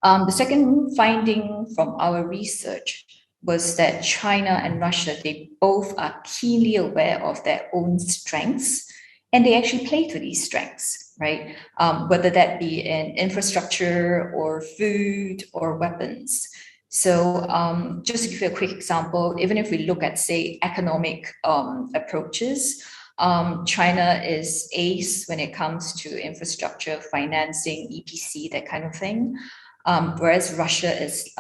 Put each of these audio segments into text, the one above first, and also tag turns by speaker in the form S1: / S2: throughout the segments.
S1: The second finding from our research was that China and Russia, they both are keenly aware of their own strengths, and they actually play to these strengths, right? Whether that be in infrastructure or food or weapons. So just to give you a quick example, even if we look at, say, economic approaches, China is ace when it comes to infrastructure, financing, EPC, that kind of thing. Whereas Russia is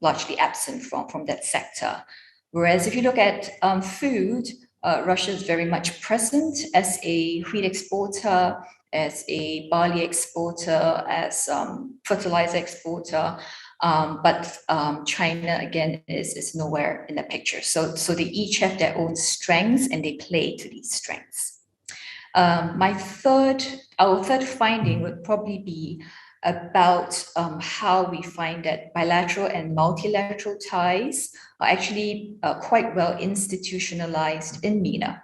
S1: largely absent from that sector. Whereas if you look at food, Russia is very much present as a wheat exporter, as a barley exporter, as fertilizer exporter. But China, again, is nowhere in the picture. So they each have their own strengths and they play to these strengths. Our third finding would probably be about how we find that bilateral and multilateral ties are actually quite well institutionalized in MENA.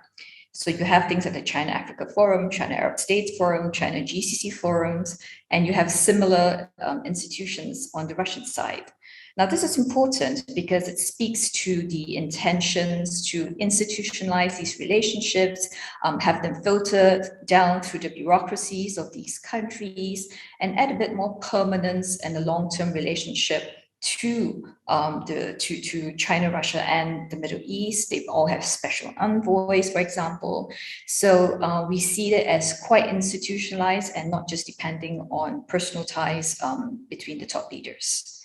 S1: So you have things like the China-Africa Forum, China-Arab States Forum, China-GCC forums, and you have similar institutions on the Russian side. Now, this is important because it speaks to the intentions to institutionalize these relationships, have them filtered down through the bureaucracies of these countries, and add a bit more permanence and a long-term relationship to China, Russia, and the Middle East. They all have special envoys, for example. So we see it as quite institutionalized and not just depending on personal ties between the top leaders.